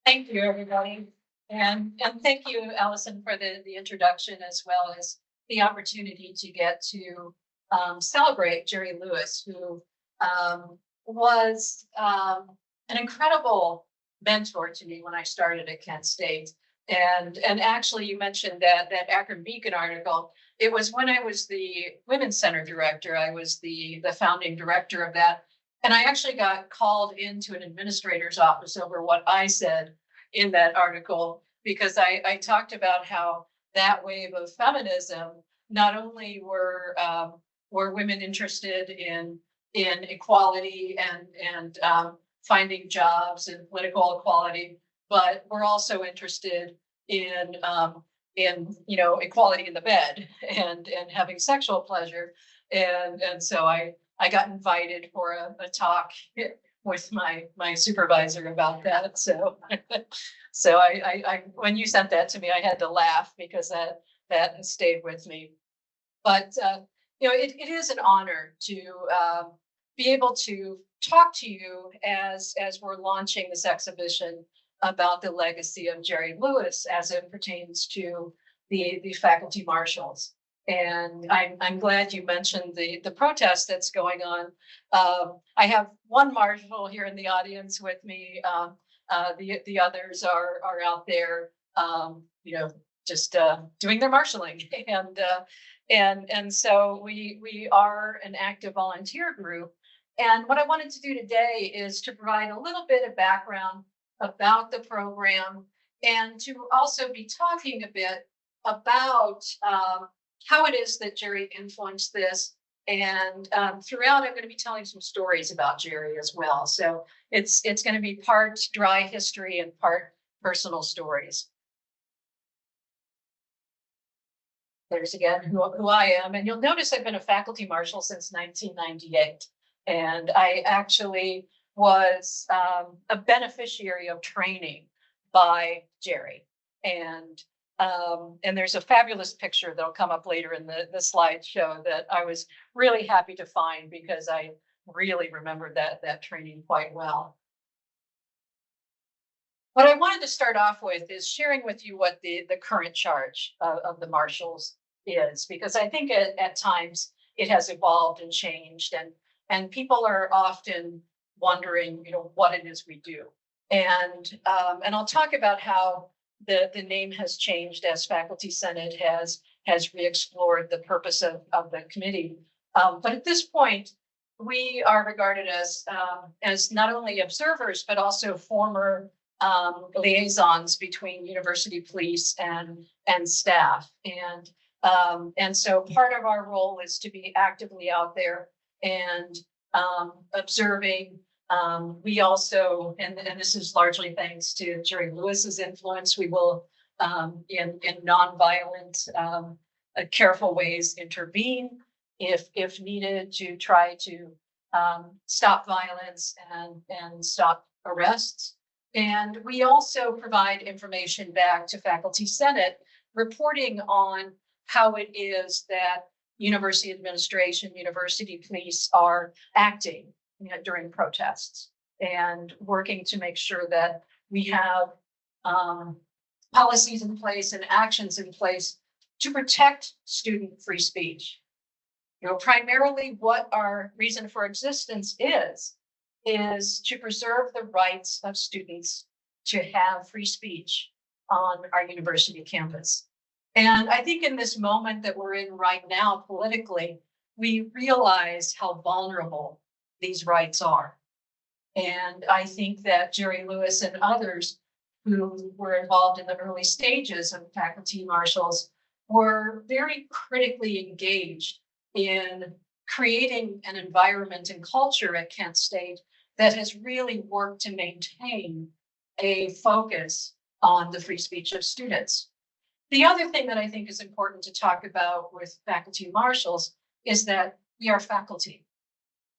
Thank you, everybody. And thank you, Allison, for the introduction, as well as the opportunity to get to celebrate Jerry Lewis, who was an incredible mentor to me when I started at Kent State. And actually, you mentioned that Akron Beacon article. It was when I was the Women's Center director. I was the founding director of that. And I actually got called into an administrator's office over what I said in that article, because I talked about how that wave of feminism not only were women interested in equality and finding jobs and political equality, but we're also interested in equality in the bed and having sexual pleasure, and so I got invited for a talk with my supervisor about that. So so I when you sent that to me, I had to laugh because that has stayed with me. But it is an honor to be able to talk to you as we're launching this exhibition about the legacy of Jerry Lewis as it pertains to the faculty marshals. And I'm glad you mentioned the protest that's going on. I have one marshal here in the audience with me. The others are out there, just doing their marshaling, and so we are an active volunteer group. And what I wanted to do today is to provide a little bit of background about the program, and to also be talking a bit about how it is that Jerry influenced this. And throughout, I'm going to be telling some stories about Jerry as well. So it's going to be part dry history and part personal stories. There's again who I am. And you'll notice I've been a faculty marshal since 1998. And I actually was a beneficiary of training by Jerry. And there's a fabulous picture that'll come up later in the slideshow that I was really happy to find, because I really remembered that training quite well. What I wanted to start off with is sharing with you what the current charge of the marshals is, because I think at times it has evolved and changed, and people are often wondering, what it is we do. And I'll talk about how the name has changed as Faculty Senate has re-explored the purpose of the committee. But at this point, we are regarded as not only observers, but also former liaisons between university police and staff. And so part of our role is to be actively out there and observing. We also, and this is largely thanks to Jerry Lewis's influence, we will in nonviolent, careful ways intervene if needed to try to stop violence and stop arrests. And we also provide information back to Faculty Senate, reporting on how it is that university administration, university police are acting during protests, and working to make sure that we have policies in place and actions in place to protect student free speech. Primarily what our reason for existence is to preserve the rights of students to have free speech on our university campus. And I think in this moment that we're in right now politically, we realize how vulnerable these rights are. And I think that Jerry Lewis and others who were involved in the early stages of faculty marshals were very critically engaged in creating an environment and culture at Kent State that has really worked to maintain a focus on the free speech of students. The other thing that I think is important to talk about with faculty marshals is that we are faculty.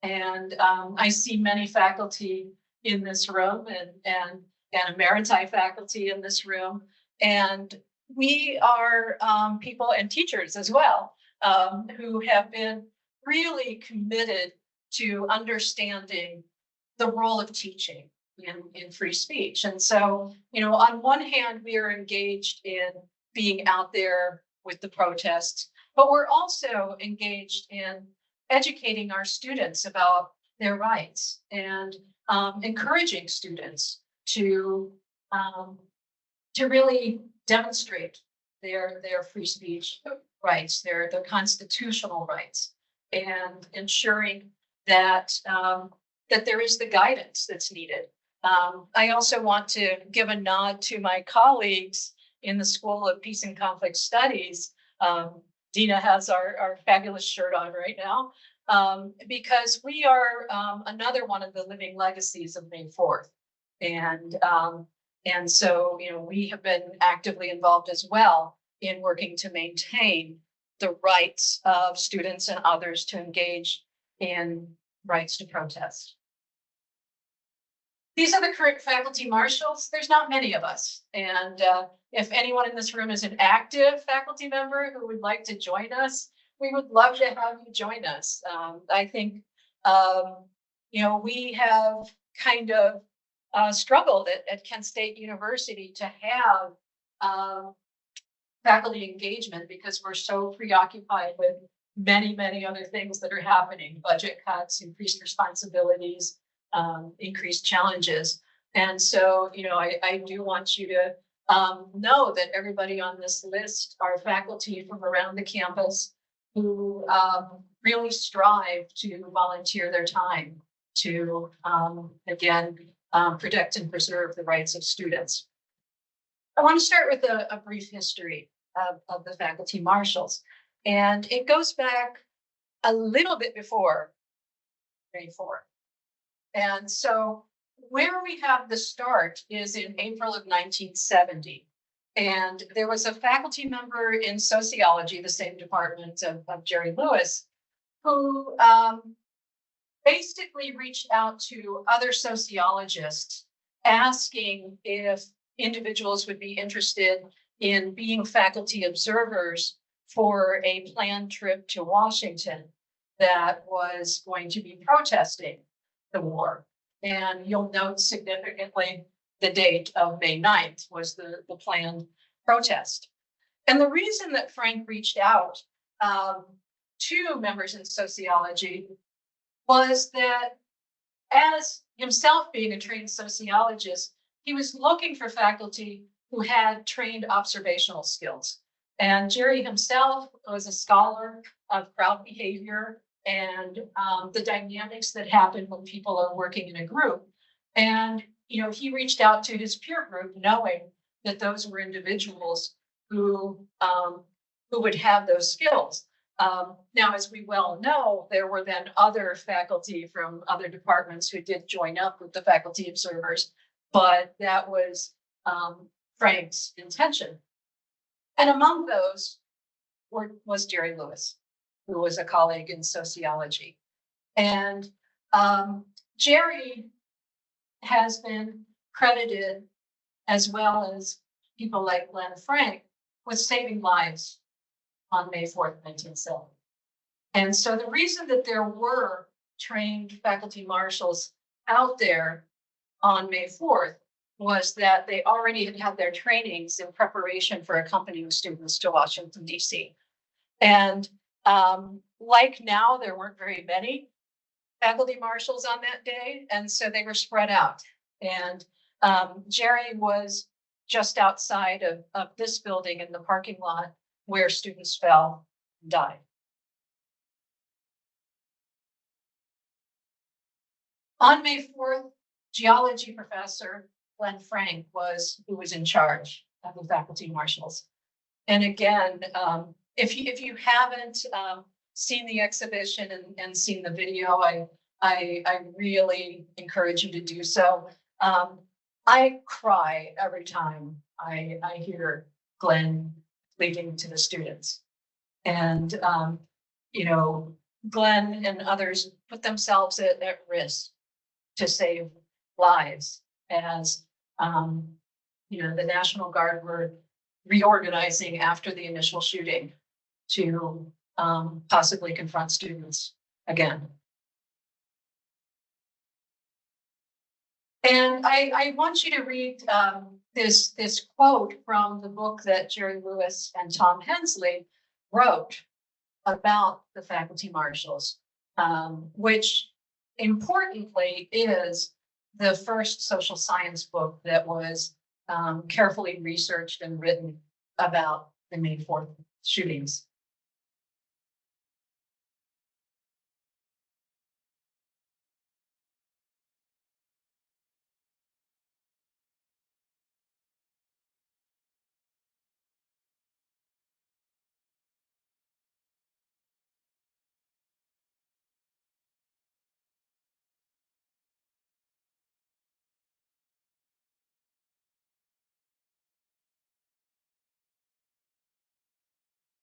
And I see many faculty in this room and emeriti faculty in this room. And we are people and teachers as well, who have been really committed to understanding the role of teaching in free speech. And so, on one hand, we are engaged in being out there with the protests, but we're also engaged in educating our students about their rights and encouraging students to really demonstrate their free speech rights, their constitutional rights, and ensuring that that there is the guidance that's needed. I also want to give a nod to my colleagues in the School of Peace and Conflict Studies. Dina has our fabulous shirt on right now, because we are another one of the living legacies of May 4th. And so, we have been actively involved as well in working to maintain the rights of students and others to engage in rights to protest. These are the current faculty marshals. There's not many of us. And if anyone in this room is an active faculty member who would like to join us, we would love to have you join us. I think, we have kind of struggled at Kent State University to have faculty engagement because we're so preoccupied with many, many other things that are happening: budget cuts, increased responsibilities, increased challenges. And so, I do want you to know that everybody on this list are faculty from around the campus who really strive to volunteer their time to, again, protect and preserve the rights of students. I want to start with a brief history of the faculty marshals. And it goes back a little bit before May 4th. And so where we have the start is in April of 1970. And there was a faculty member in sociology, the same department of Jerry Lewis, who basically reached out to other sociologists asking if individuals would be interested in being faculty observers for a planned trip to Washington that was going to be protesting the war. And you'll note significantly the date of May 9th was the planned protest. And the reason that Frank reached out to members in sociology was that, as himself being a trained sociologist, he was looking for faculty who had trained observational skills. And Jerry himself was a scholar of crowd behavior and the dynamics that happen when people are working in a group. And, he reached out to his peer group knowing that those were individuals who would have those skills. Now, as we well know, there were then other faculty from other departments who did join up with the faculty observers, but that was Frank's intention. And among those was Jerry Lewis, who was a colleague in sociology. And Jerry has been credited, as well as people like Glenn Frank, with saving lives on May 4th, 1970. And so the reason that there were trained faculty marshals out there on May 4th was that they already had had their trainings in preparation for accompanying students to Washington, D.C. And like now, there weren't very many faculty marshals on that day, and so they were spread out. And Jerry was just outside of this building in the parking lot where students fell and died. On May 4th, geology professor Glenn Frank who was in charge of the faculty marshals. And again, if you haven't seen the exhibition and seen the video, I really encourage you to do so. I cry every time I hear Glenn leading to the students. And, Glenn and others put themselves at risk to save lives as, the National Guard were reorganizing after the initial shooting to possibly confront students again. And I want you to read this quote from the book that Jerry Lewis and Tom Hensley wrote about the faculty marshals, which importantly is the first social science book that was carefully researched and written about the May 4th shootings.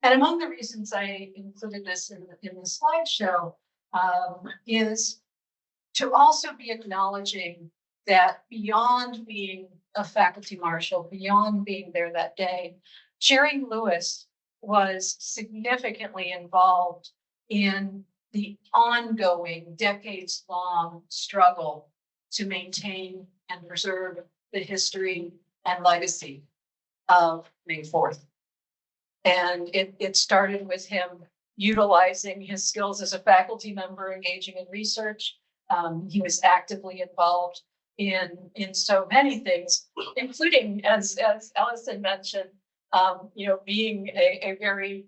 And among the reasons I included this in the slideshow is to also be acknowledging that beyond being a faculty marshal, beyond being there that day, Jerry Lewis was significantly involved in the ongoing decades-long struggle to maintain and preserve the history and legacy of May 4th. And it started with him utilizing his skills as a faculty member, engaging in research. He was actively involved in so many things, including, as Ellison mentioned, being a very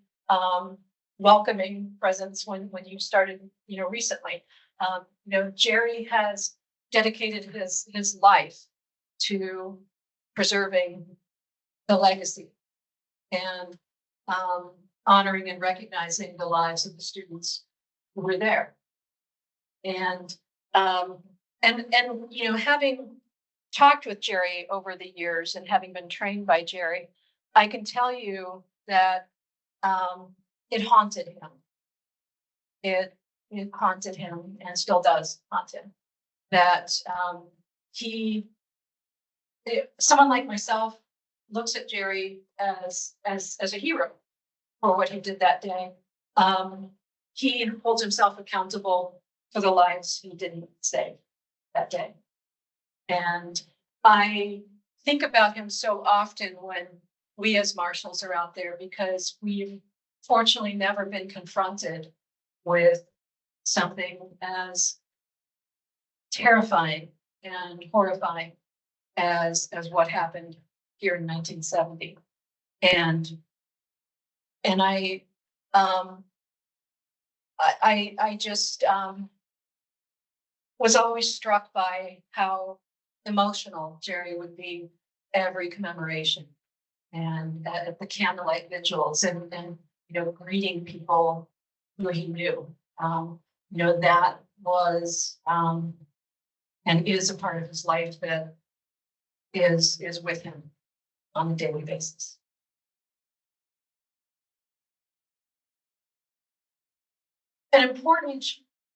welcoming presence when you started, recently. Jerry has dedicated his life to preserving the legacy and honoring and recognizing the lives of the students who were there. And having talked with Jerry over the years and having been trained by Jerry, I can tell you that it haunted him. It haunted him and still does haunt him. That someone like myself looks at Jerry as a hero for what he did that day. He holds himself accountable for the lives he didn't save that day. And I think about him so often when we as marshals are out there, because we've fortunately never been confronted with something as terrifying and horrifying as what happened here in 1970. And I just was always struck by how emotional Jerry would be every commemoration and at the candlelight vigils and greeting people who he knew. That was and is a part of his life that is with him on a daily basis. An important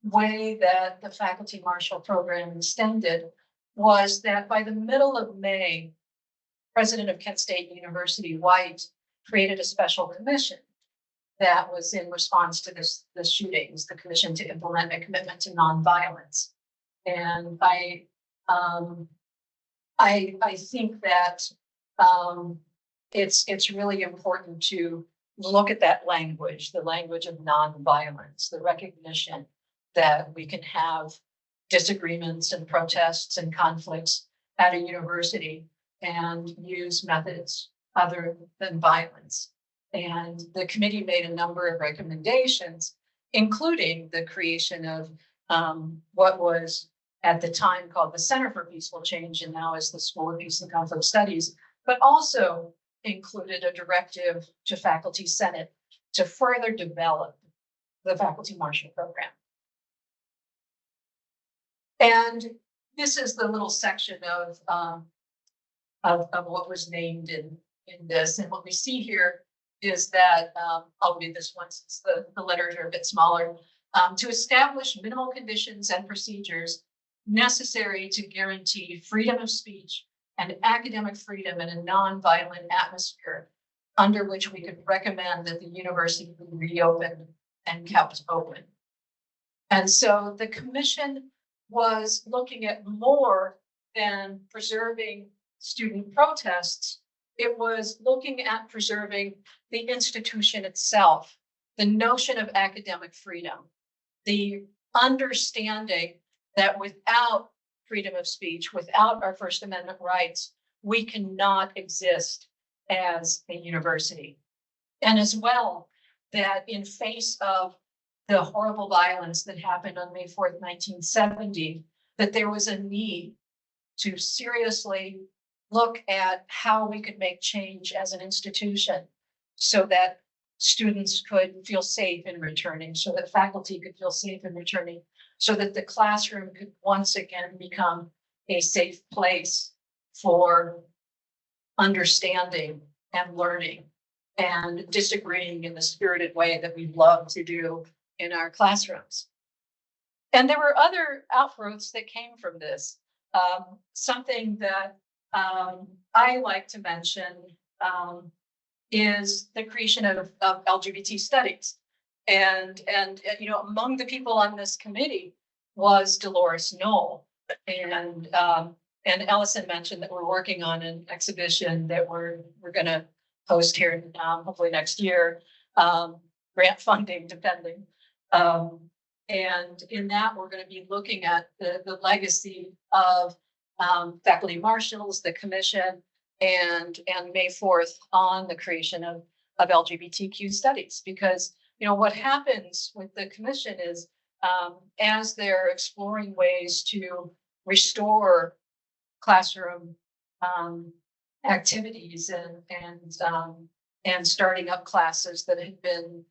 way that the faculty marshal program extended was that by the middle of May, President of Kent State University, White, created a special commission that was in response to the shootings, the Commission to Implement a Commitment to Nonviolence. And I think that it's really important to look at that language, the language of nonviolence, the recognition that we can have disagreements and protests and conflicts at a university and use methods other than violence. And the committee made a number of recommendations, including the creation of what was at the time called the Center for Peaceful Change and now is the School of Peace and Conflict Studies, but also included a directive to Faculty Senate to further develop the faculty marshal program. And this is the little section of what was named in this. And what we see here is that, I'll read this one since the letters are a bit smaller, to establish minimal conditions and procedures necessary to guarantee freedom of speech and academic freedom in a nonviolent atmosphere under which we could recommend that the university be reopened and kept open. And so the commission was looking at more than preserving student protests, it was looking at preserving the institution itself, the notion of academic freedom, the understanding that without freedom of speech, without our First Amendment rights, we cannot exist as a university. And as well, that in face of the horrible violence that happened on May 4th, 1970, that there was a need to seriously look at how we could make change as an institution so that students could feel safe in returning, so that faculty could feel safe in returning, so that the classroom could once again become a safe place for understanding and learning and disagreeing in the spirited way that we love to do in our classrooms. And there were other outgrowths that came from this. Something that I like to mention is the creation of LGBT studies. And you know, among the people on this committee was Dolores Knoll. And Ellison mentioned that we're working on an exhibition that we're going to host here hopefully next year, grant funding depending. And in that, we're going to be looking at the legacy of faculty marshals, the commission, and May 4th on the creation of LGBTQ studies. Because, you know, what happens with the commission is as they're exploring ways to restore classroom activities and starting up classes that had been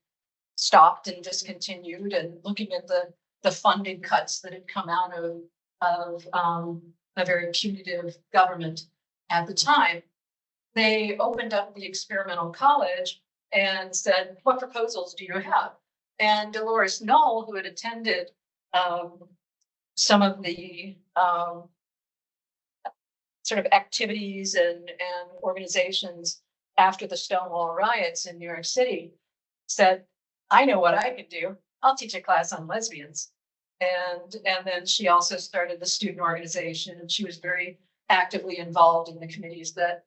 stopped and discontinued, and looking at the funding cuts that had come out of a very punitive government at the time, they opened up the experimental college and said, "What proposals do you have?" And Dolores Knoll, who had attended some of the sort of activities and organizations after the Stonewall riots in New York City, said, "I know what I can do. I'll teach a class on lesbians." And then she also started the student organization, and she was very actively involved in the committees that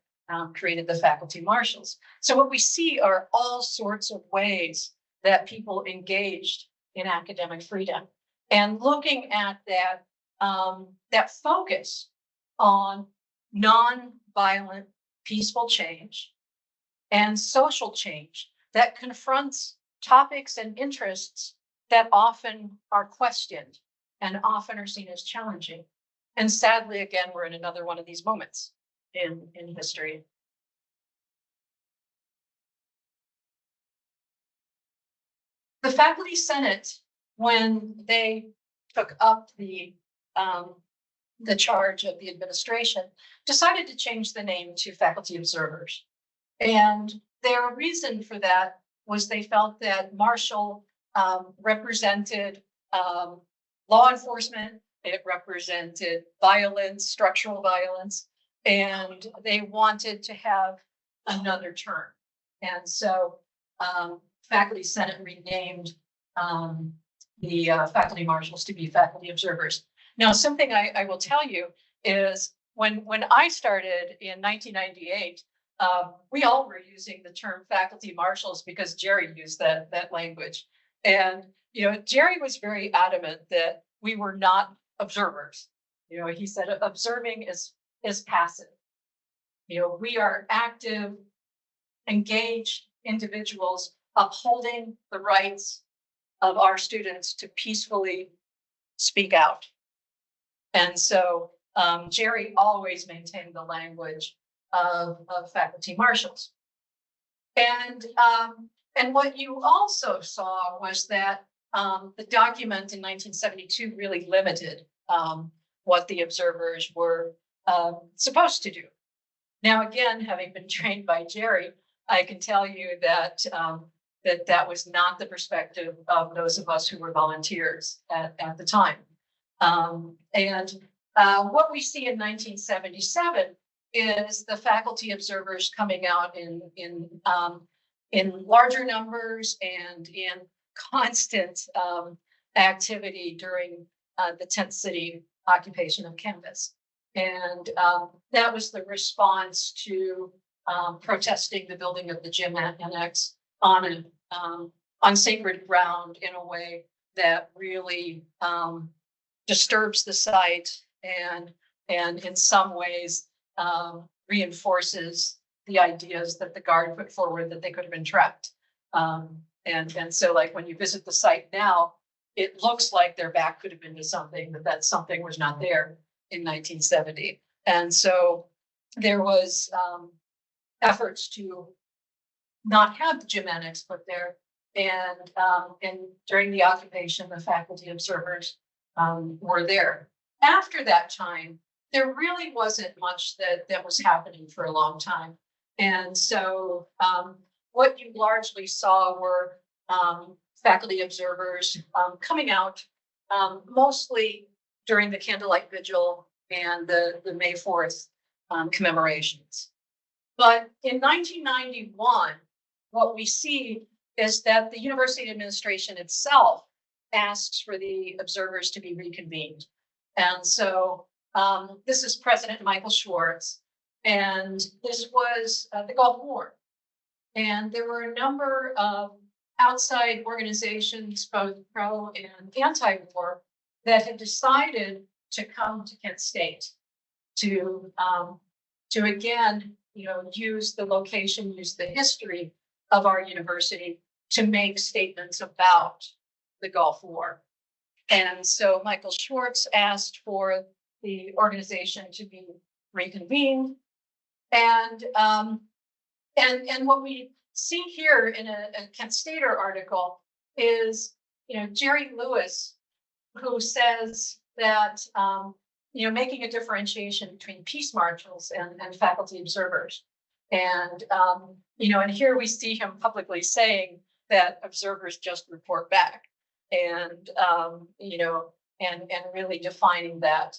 created the faculty marshals. So what we see are all sorts of ways that people engaged in academic freedom, and looking at that that focus on non-violent, peaceful change and social change that confronts topics and interests that often are questioned and often are seen as challenging. And sadly, again, we're in another one of these moments in history. The Faculty Senate, when they took up the charge of the administration, decided to change the name to Faculty Observers. And their reason for that was they felt that Marshall represented law enforcement, it represented violence, structural violence, and they wanted to have another term. And so Faculty Senate renamed the faculty marshals to be faculty observers. Now, something I will tell you is when I started in 1998, we all were using the term faculty marshals because Jerry used that language. And, you know, Jerry was very adamant that we were not observers. You know, he said observing is passive. You know, we are active, engaged individuals upholding the rights of our students to peacefully speak out. And so Jerry always maintained the language of faculty marshals. And what you also saw was that the document in 1972 really limited what the observers were supposed to do. Now, again, having been trained by Jerry, I can tell you that that was not the perspective of those of us who were volunteers at the time. What we see in 1977 is the faculty observers coming out in larger numbers and in constant activity during the tent city occupation of campus. And that was the response to protesting the building of the gym annex on sacred ground in a way that really disturbs the site and in some ways reinforces the ideas that the Guard put forward that they could have been trapped. And so like when you visit the site now, it looks like their back could have been to something, but that something was not there in 1970. And so there was efforts to not have the gym annex put there. And during the occupation, the faculty observers were there. After that time, there really wasn't much that was happening for a long time. And so what you largely saw were faculty observers coming out mostly during the candlelight vigil and the May 4th commemorations. But in 1991, what we see is that the university administration itself asks for the observers to be reconvened. And so this is President Michael Schwartz, and this was the Gulf War. And there were a number of outside organizations, both pro and anti-war, that had decided to come to Kent State to again, use the location, use the history of our university to make statements about the Gulf War. And so Michael Schwartz asked for the organization to be reconvened. And what we see here in a Kent Stater article is, Jerry Lewis, who says that, making a differentiation between peace marshals and faculty observers. And, and here we see him publicly saying that observers just report back and really defining that.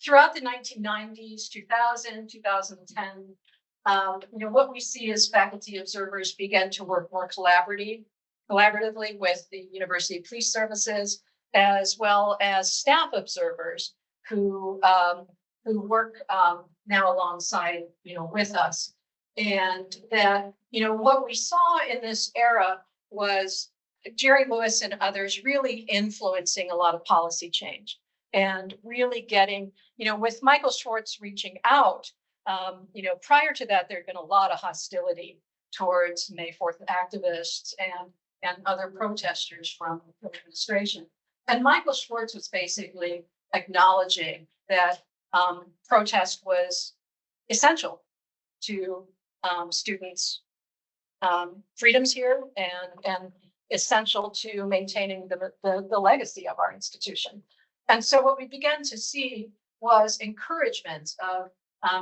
Throughout the 1990s, 2000, 2010, what we see is faculty observers began to work more collaboratively with the University Police Services, as well as staff observers who work now alongside, with us. And that, what we saw in this era was Jerry Lewis and others really influencing a lot of policy change and really getting, with Michael Schwartz reaching out, prior to that, there'd been a lot of hostility towards May 4th activists and other protesters from the administration. And Michael Schwartz was basically acknowledging that protest was essential to students' freedoms here and essential to maintaining the legacy of our institution. And so what we began to see was encouragement of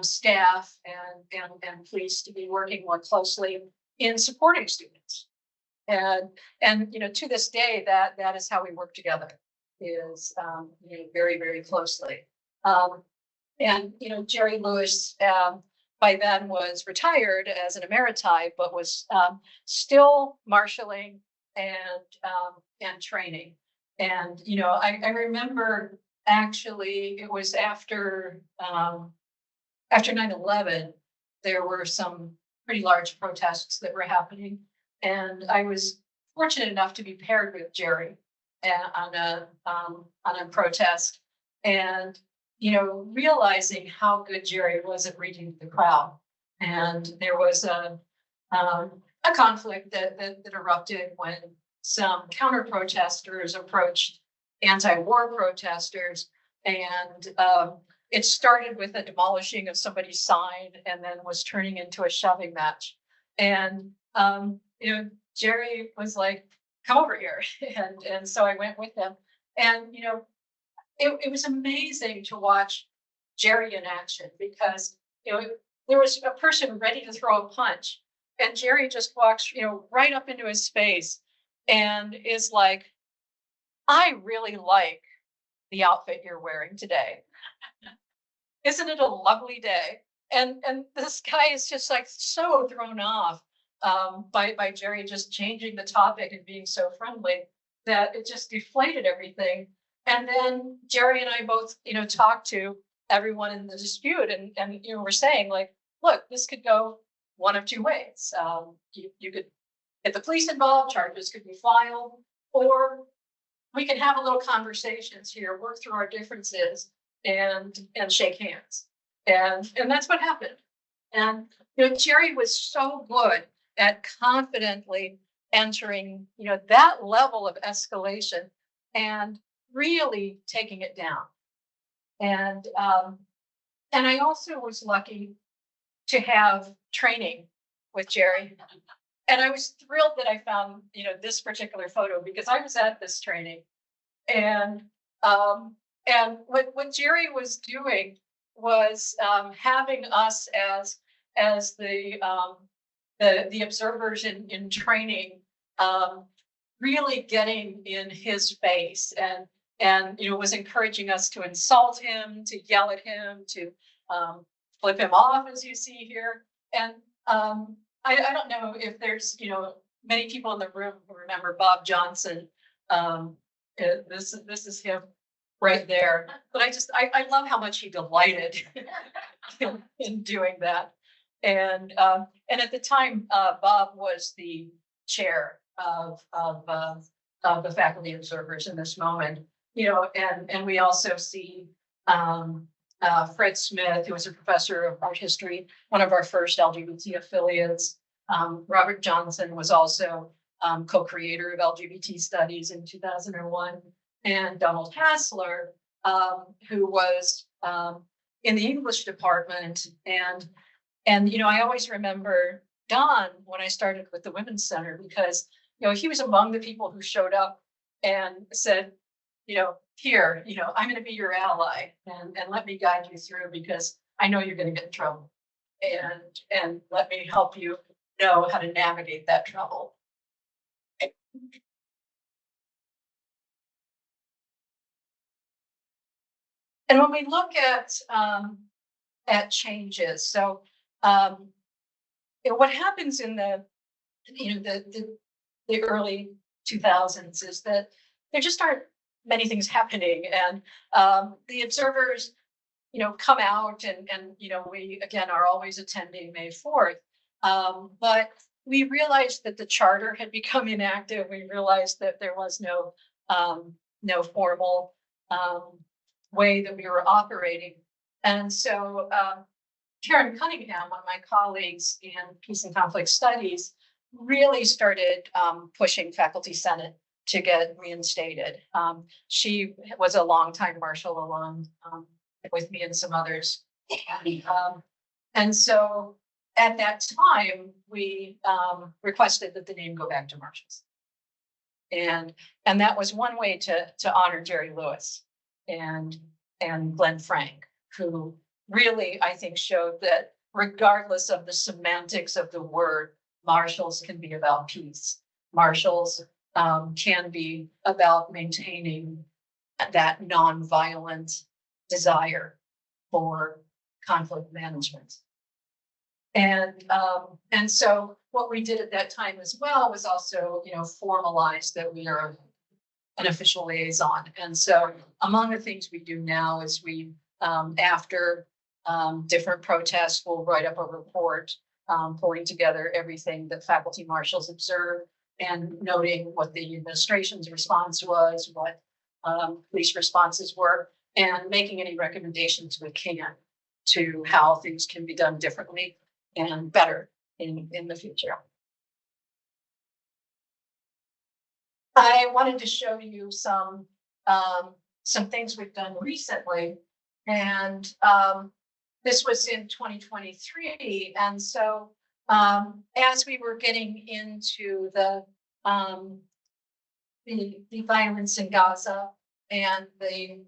staff and police to be working more closely in supporting students. And to this day, that is how we work together, is very, very closely. Jerry Lewis by then was retired as an emeriti, but was still marshaling and training. And I remember actually it was after 9/11, there were some pretty large protests that were happening. And I was fortunate enough to be paired with Jerry on a protest, and realizing how good Jerry was at reading the crowd. And there was a conflict that erupted when some counter protesters approached anti-war protesters, and it started with a demolishing of somebody's sign and then was turning into a shoving match. And Jerry was like, "Come over here," and so I went with him, and it was amazing to watch Jerry in action, because there was a person ready to throw a punch, and Jerry just walks right up into his face and is like, "I really like the outfit you're wearing today. Isn't it a lovely day?" And this guy is just like so thrown off by Jerry just changing the topic and being so friendly that it just deflated everything. And then Jerry and I both, talked to everyone in the dispute, and we're saying like, look, this could go one of two ways. You could get the police involved, charges could be filed, or we can have a little conversations here, work through our differences, and shake hands. And that's what happened. And Jerry was so good at confidently entering that level of escalation and really taking it down. And I also was lucky to have training with Jerry. And I was thrilled that I found, this particular photo, because I was at this training. And what Jerry was doing was having us as the observers in training, really getting in his face, and was encouraging us to insult him, to yell at him, to flip him off, as you see here. And I don't know if there's many people in the room who remember Bob Johnson. This is him right there. But I love how much he delighted in doing that. And at the time, Bob was the chair of the faculty observers in this moment. And we also see Fred Smith, who was a professor of art history, one of our first LGBT affiliates. Robert Johnson was also co-creator of LGBT studies in 2001, and Donald Hassler, who was in the English department. And I always remember Don when I started with the Women's Center, because he was among the people who showed up and said, here, I'm going to be your ally, and let me guide you through, because I know you're going to get in trouble, and let me help you know how to navigate that trouble. And when we look at changes, so what happens in the early 2000s is that there just aren't many things happening, and the observers come out, and we again are always attending May 4th, but we realized that the charter had become inactive. We realized that there was no formal way that we were operating. And so Karen Cunningham, one of my colleagues in Peace and Conflict Studies, really started pushing Faculty Senate to get reinstated. She was a longtime marshal, along with me and some others. And so at that time, we requested that the name go back to marshals. And that was one way to honor Jerry Lewis and Glenn Frank, who really, I think, showed that regardless of the semantics of the word, marshals can be about peace. Marshals can be about maintaining that nonviolent desire for conflict management. And so what we did at that time as well was also, formalize that we are an official liaison. And so among the things we do now is we, after different protests, we'll write up a report pulling together everything that faculty marshals observed and noting what the administration's response was, what police responses were, and making any recommendations we can to how things can be done differently and better in the future. I wanted to show you some things we've done recently, and this was in 2023. And so as we were getting into the violence in Gaza and the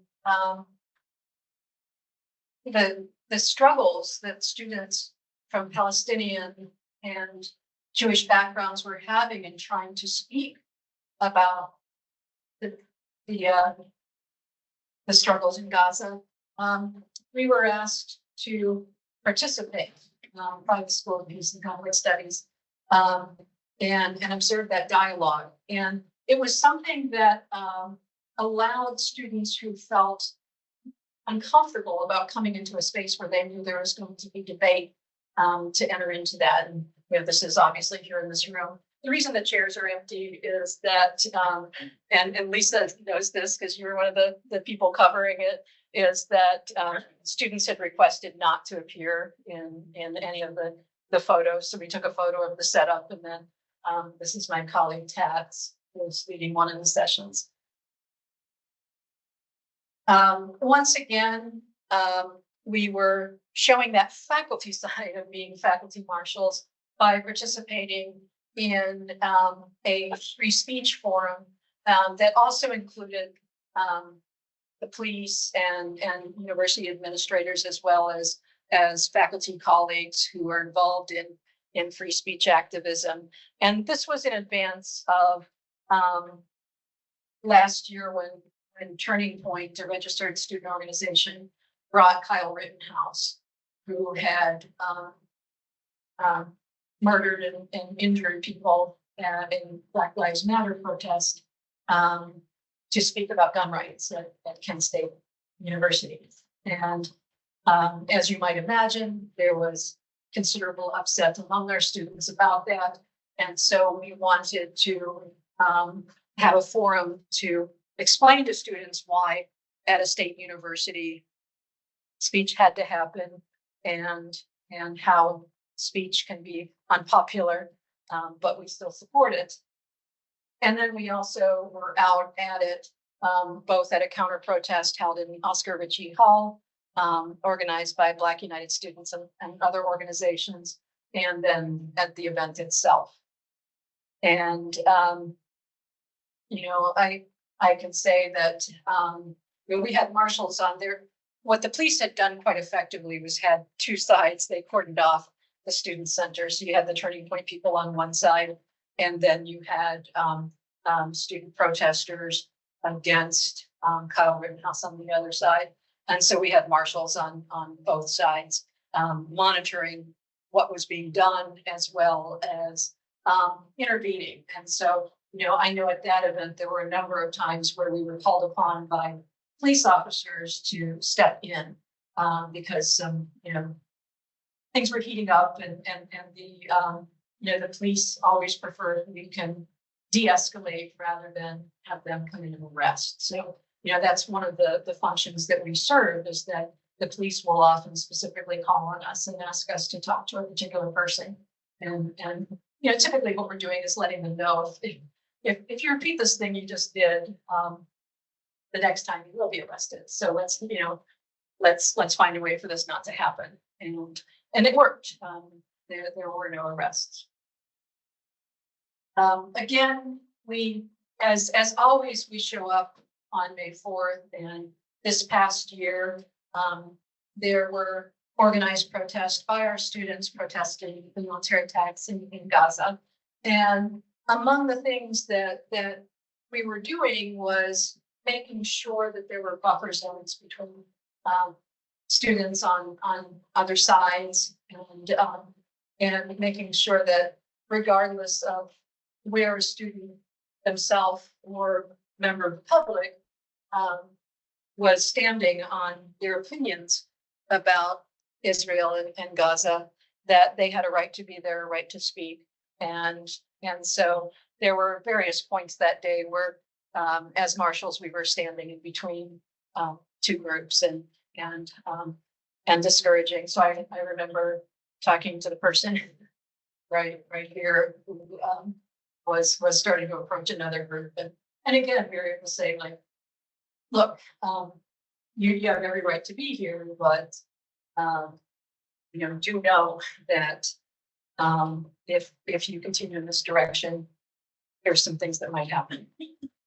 struggles that students from Palestinian and Jewish backgrounds were having in trying to speak about the struggles in Gaza, we were asked to participate by the School of Peace and Conflict Studies and observe that dialogue. And it was something that allowed students who felt uncomfortable about coming into a space where they knew there was going to be debate to enter into that. And this is obviously here in this room. The reason the chairs are empty is that, and Lisa knows this because you were one of the people covering it, is that students had requested not to appear in any of the photos. So we took a photo of the setup, and then this is my colleague Tats, who's leading one of the sessions. Once again, we were showing that faculty side of being faculty marshals by participating in a free speech forum that also included the police and university administrators, as well as faculty colleagues who are involved in free speech activism. And this was in advance of last year when Turning Point, a registered student organization, brought Kyle Rittenhouse, who had murdered and injured people in Black Lives Matter protest, to speak about gun rights at Kent State University. And as you might imagine, there was considerable upset among our students about that. And so we wanted to have a forum to explain to students why at a state university speech had to happen, and how speech can be unpopular, but we still support it. And then we also were out at it, both at a counter protest held in Oscar Ritchie Hall, organized by Black United Students and other organizations, and then at the event itself. And I can say that we had marshals on there. What the police had done quite effectively was had two sides. They cordoned off the student center. So you had the Turning Point people on one side, and then you had student protesters against Kyle Rittenhouse on the other side. And so we had marshals on both sides, monitoring what was being done, as well as intervening. And so, I know at that event, there were a number of times where we were called upon by police officers to step in because some, things were heating up, and the police always prefer if we can de-escalate rather than have them come in and arrest. So, that's one of the functions that we serve, is that the police will often specifically call on us and ask us to talk to a particular person. And typically what we're doing is letting them know if you repeat this thing you just did, the next time you will be arrested. So let's find a way for this not to happen. And it worked. There were no arrests. Again, we, as always, we show up on May 4th, and this past year, there were organized protests by our students protesting the military attacks in Gaza. And among the things that we were doing was making sure that there were buffer zones between students on other sides, and making sure that regardless of where a student themselves or member of the public was standing on their opinions about Israel and Gaza, that they had a right to be there, a right to speak. And so there were various points that day where, as marshals, we were standing in between two groups and discouraging. So I remember talking to the person right here who was starting to approach another group, and again we were able to say, like, look, you have every right to be here, but do know that if you continue in this direction, there's some things that might happen.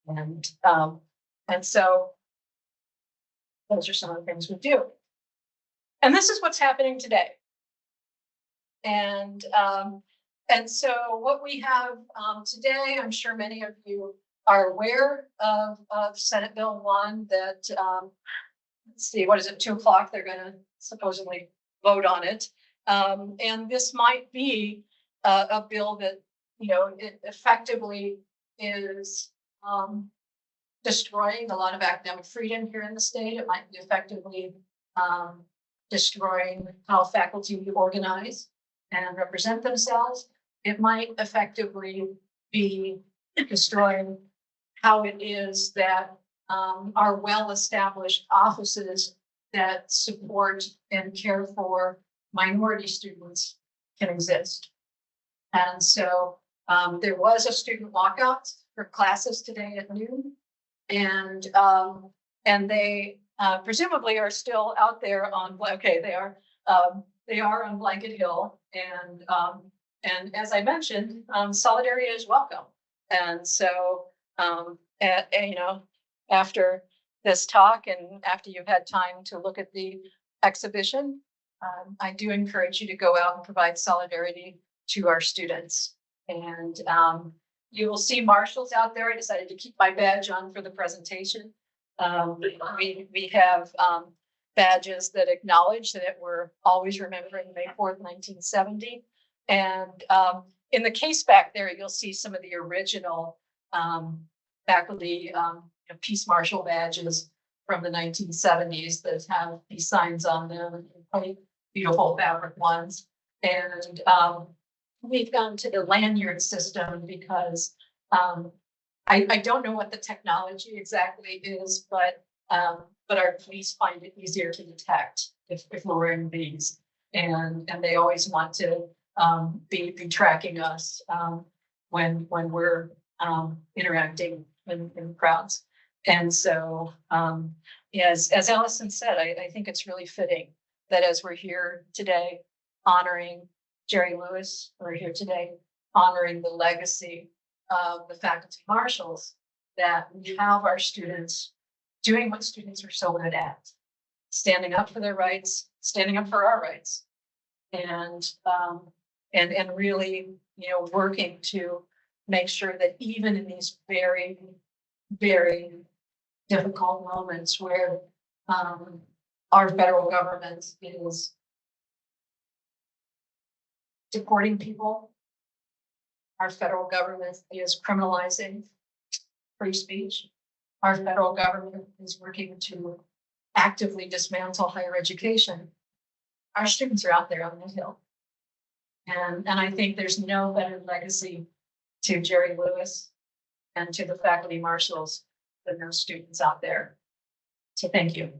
And so those are some of the things we do. And this is what's happening today. And so what we have today, I'm sure many of you are aware of Senate Bill 1 that, let's see, what is it, 2 o'clock, they're going to supposedly vote on it. And this might be a bill that, it effectively is destroying a lot of academic freedom here in the state. It might be effectively destroying how faculty organize and represent themselves. It might effectively be destroying how it is that our well-established offices that support and care for minority students can exist. And so there was a student walkout for classes today at noon, and they presumably are still out there on, okay, they are on Blanket Hill, and as I mentioned, solidarity is welcome. And so you know, after this talk and after you've had time to look at the exhibition, I do encourage you to go out and provide solidarity to our students. And you will see marshals out there. I decided to keep my badge on for the presentation. We have badges that acknowledge that we're always remembering May 4th, 1970. And in the case back there, you'll see some of the original faculty Peace Marshal badges from the 1970s that have these signs on them, quite beautiful fabric ones. And we've gone to the lanyard system because I don't know what the technology exactly is, but our police find it easier to detect if we're wearing these, and they always want to be tracking us when we're interacting in crowds. And so, as Allison said, I think it's really fitting that as we're here today honoring Jerry Lewis, we're here today honoring the legacy of the faculty marshals, that we have our students doing what students are so good at, standing up for their rights, standing up for our rights, and really, working to make sure that even in these very, very difficult moments where our federal government is deporting people, our federal government is criminalizing free speech, our federal government is working to actively dismantle higher education, our students are out there on the Hill. And I think there's no better legacy to Jerry Lewis and to the faculty marshals than those students out there. So thank you.